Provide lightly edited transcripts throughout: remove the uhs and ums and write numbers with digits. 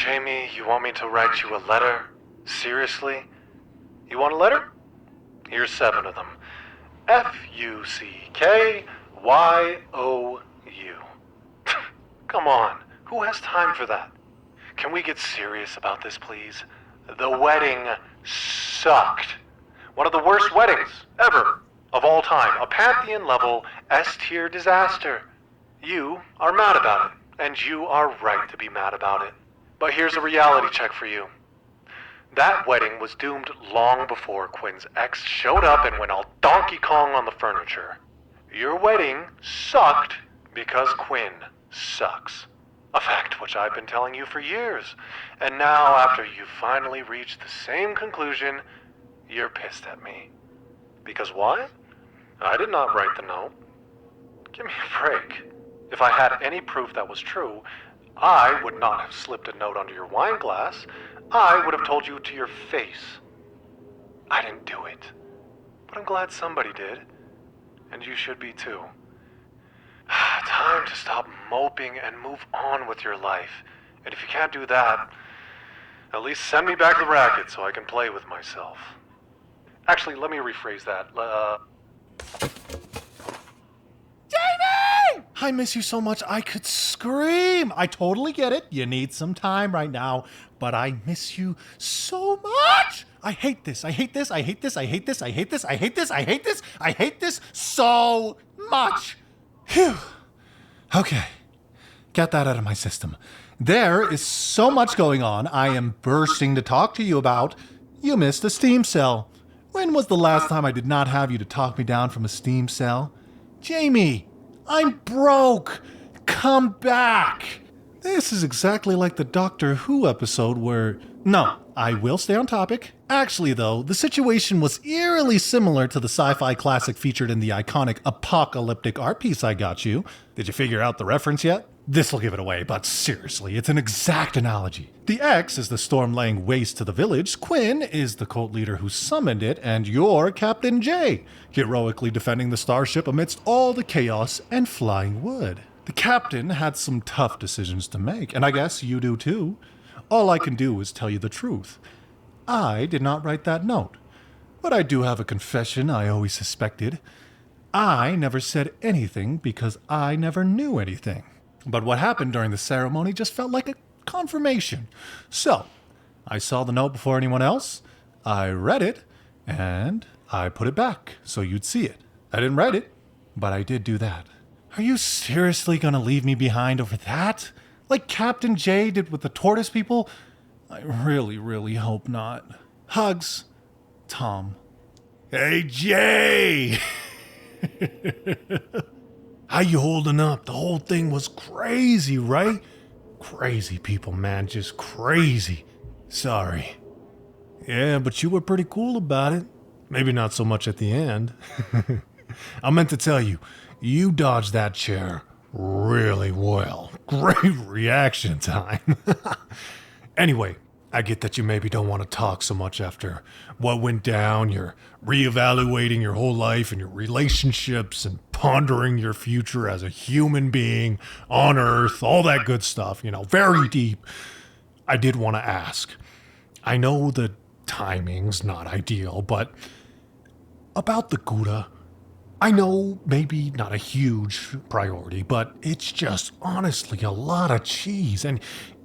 Jamie, you want me to write you a letter? Seriously? You want a letter? Here's 7 of them. Fuckyoou. Come on, who has time for that? Can we get serious about this, please? The wedding sucked. One of the worst weddings ever, of all time. A Pantheon-level S-tier disaster. You are mad about it, and you are right to be mad about it. But here's a reality check for you. That wedding was doomed long before Quinn's ex showed up and went all Donkey Kong on the furniture. Your wedding sucked because Quinn sucks. A fact which I've been telling you for years. And now, after you finally reached the same conclusion, you're pissed at me. Because why? I did not write the note. Give me a break. If I had any proof that was true, I would not have slipped a note under your wine glass. I would have told you to your face. I didn't do it. But I'm glad somebody did. And you should be too. Time to stop moping and move on with your life. And if you can't do that, at least send me back the racket so I can play with myself. Actually, let me rephrase that. Jamie! I miss you so much I could scream. I totally get it. You need some time right now. But I miss you so much. I hate this. I hate this. I hate this. I hate this. I hate this. I hate this. I hate this. I hate this so much. Phew. Okay. Get that out of my system. There is so much going on. I am bursting to talk to you about. You missed a steam cell. When was the last time I did not have you to talk me down from a steam cell? Jamie, I'm broke. Come back. This is exactly like the Doctor Who episode where... No, I will stay on topic. Actually, though, the situation was eerily similar to the sci-fi classic featured in the iconic apocalyptic art piece I got you. Did you figure out the reference yet? This'll give it away, but seriously, it's an exact analogy. The X is the storm laying waste to the village, Quinn is the cult leader who summoned it, and you're Captain J, heroically defending the starship amidst all the chaos and flying wood. The captain had some tough decisions to make, and I guess you do too. All I can do is tell you the truth. I did not write that note, but I do have a confession I always suspected. I never said anything because I never knew anything. But what happened during the ceremony just felt like a confirmation. So, I saw the note before anyone else, I read it, and I put it back so you'd see it. I didn't write it, but I did do that. Are you seriously gonna leave me behind over that? Like Captain J did with the tortoise people? I really, really hope not. Hugs, Tom. Hey, Jay! How you holding up? The whole thing was crazy, right? Crazy people, man, just crazy. Sorry. Yeah, but you were pretty cool about it. Maybe not so much at the end. I meant to tell you, you dodged that chair really well. Great reaction time. Anyway, I get that you maybe don't want to talk so much after what went down. You're reevaluating your whole life and your relationships and pondering your future as a human being on Earth, all that good stuff, very deep. I did want to ask. I know the timing's not ideal, but about the Gouda, I know maybe not a huge priority, but it's just honestly a lot of cheese. And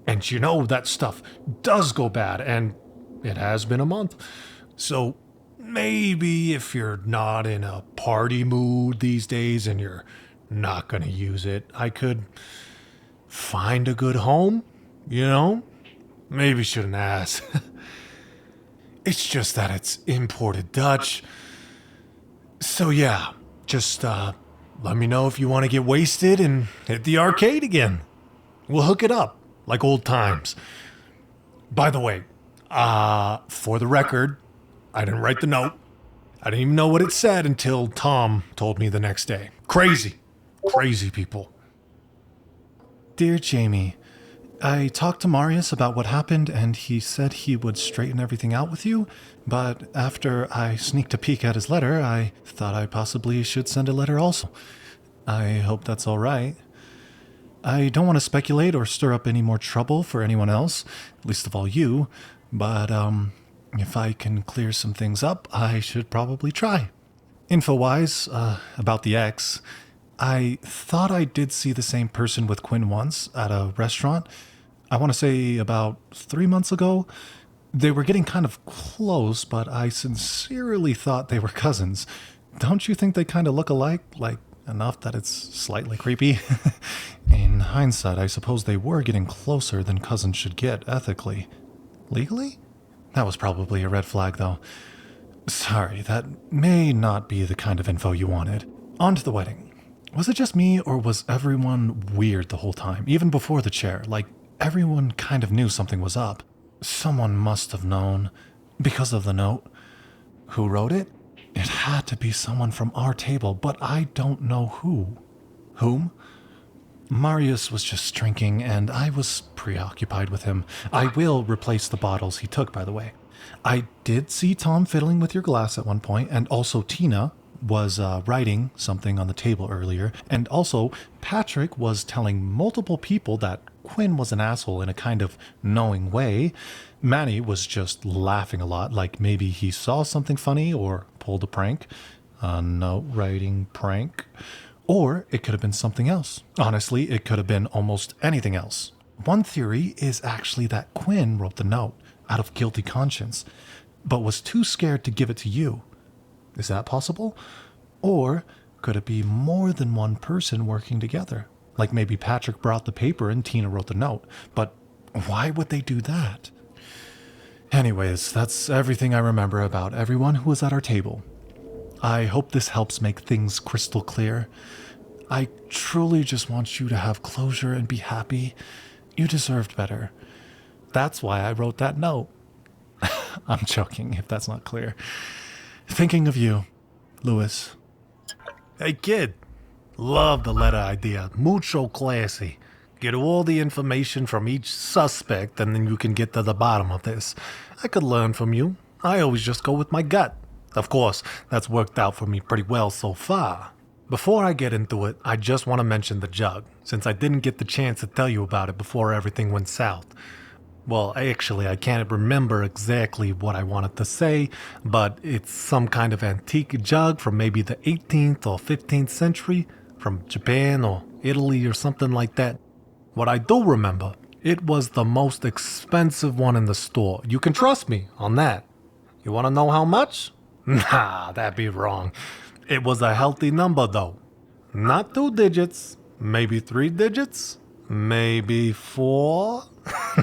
that stuff does go bad, and it has been a month. So maybe if you're not in a party mood these days and you're not going to use it, I could find a good home, Maybe shouldn't ask. It's just that it's imported Dutch. So yeah, just let me know if you want to get wasted and hit the arcade again. We'll hook it up. Like old times. By the way, for the record, I didn't write the note. I didn't even know what it said until Tom told me the next day. Crazy. Crazy people. Dear Jamie, I talked to Marius about what happened and he said he would straighten everything out with you, but after I sneaked a peek at his letter, I thought I possibly should send a letter also. I hope that's all right. I don't want to speculate or stir up any more trouble for anyone else, least of all you, but if I can clear some things up, I should probably try. Info-wise, about the ex, I thought I did see the same person with Quinn once at a restaurant. I want to say about 3 months ago. They were getting kind of close, but I sincerely thought they were cousins. Don't you think they kind of look alike? Like, enough that it's slightly creepy? In hindsight, I suppose they were getting closer than cousins should get, ethically. Legally? That was probably a red flag, though. Sorry, that may not be the kind of info you wanted. On to the wedding. Was it just me, or was everyone weird the whole time, even before the chair? Like, everyone kind of knew something was up. Someone must have known, because of the note. Who wrote it? It had to be someone from our table, but I don't know who. Whom? Marius was just drinking, and I was preoccupied with him. I will replace the bottles he took, by the way. I did see Tom fiddling with your glass at one point, and also Tina was writing something on the table earlier, and also Patrick was telling multiple people that Quinn was an asshole in a kind of knowing way. Manny was just laughing a lot, like maybe he saw something funny or pulled a prank. A note writing prank. Or it could have been something else. Honestly, it could have been almost anything else. One theory is actually that Quinn wrote the note out of guilty conscience, but was too scared to give it to you. Is that possible? Or could it be more than one person working together? Like maybe Patrick brought the paper and Tina wrote the note. But why would they do that? Anyways, that's everything I remember about everyone who was at our table. I hope this helps make things crystal clear. I truly just want you to have closure and be happy. You deserved better. That's why I wrote that note. I'm joking, if that's not clear. Thinking of you, Louis. Hey, kid. Love the letter idea. Mucho classy. Get all the information from each suspect, and then you can get to the bottom of this. I could learn from you. I always just go with my gut. Of course, that's worked out for me pretty well so far. Before I get into it, I just want to mention the jug, since I didn't get the chance to tell you about it before everything went south. Well, actually, I can't remember exactly what I wanted to say, but it's some kind of antique jug from maybe the 18th or 15th century, from Japan or Italy or something like that. What I do remember, it was the most expensive one in the store. You can trust me on that. You want to know how much? Nah, that'd be wrong. It was a healthy number, though. Not 2 digits, maybe 3 digits, maybe 4.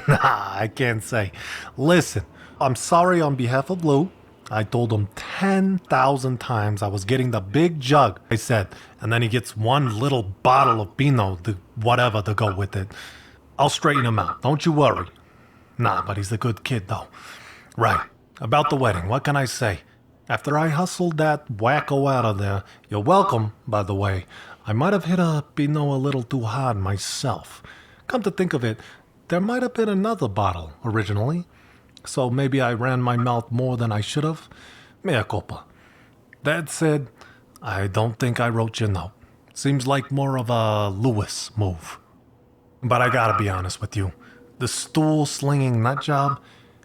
Nah, I can't say. Listen, I'm sorry on behalf of Lou. I told him 10,000 times I was getting the big jug, I said, and then he gets one little bottle of Pinot, whatever, to go with it. I'll straighten him out, don't you worry. Nah, but he's a good kid, though. Right, about the wedding, what can I say? After I hustled that wacko out of there, you're welcome, by the way. I might have hit a Pinot a little too hard myself. Come to think of it, there might have been another bottle originally. So maybe I ran my mouth more than I should have. Mea culpa. That said, I don't think I wrote your note. Seems like more of a Lewis move. But I gotta be honest with you. The stool-slinging nut job,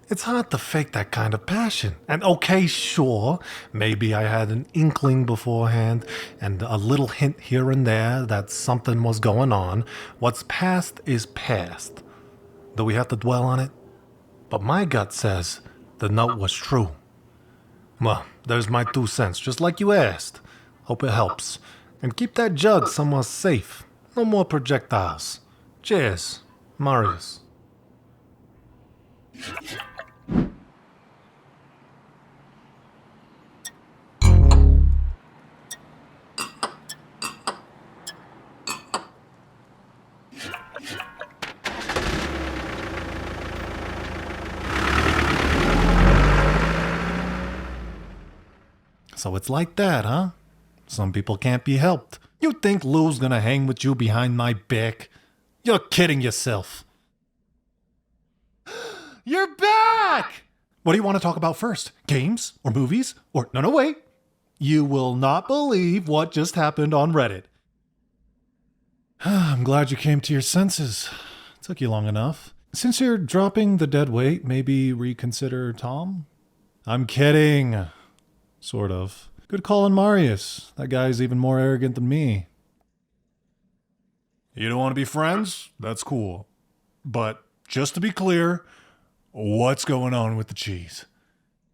it's hard to fake that kind of passion. And okay, sure, maybe I had an inkling beforehand and a little hint here and there that something was going on. What's past is past. Do we have to dwell on it? But my gut says the note was true. Well, there's my 2 cents, just like you asked. Hope it helps. And keep that jug somewhere safe. No more projectiles. Cheers, Marius. So it's like that, huh? Some people can't be helped. You think Lou's gonna hang with you behind my back? You're kidding yourself. You're back! What do you want to talk about first? Games? Or movies? Or no, wait. You will not believe what just happened on Reddit. I'm glad you came to your senses. Took you long enough. Since you're dropping the dead weight, maybe reconsider Tom? I'm kidding. Sort of. Good call on Marius. That guy's even more arrogant than me. You don't want to be friends? That's cool. But just to be clear, what's going on with the cheese?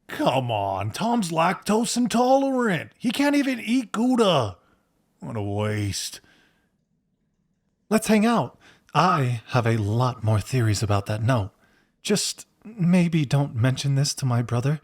Come on, Tom's lactose intolerant. He can't even eat Gouda. What a waste. Let's hang out. I have a lot more theories about that note. Just maybe don't mention this to my brother.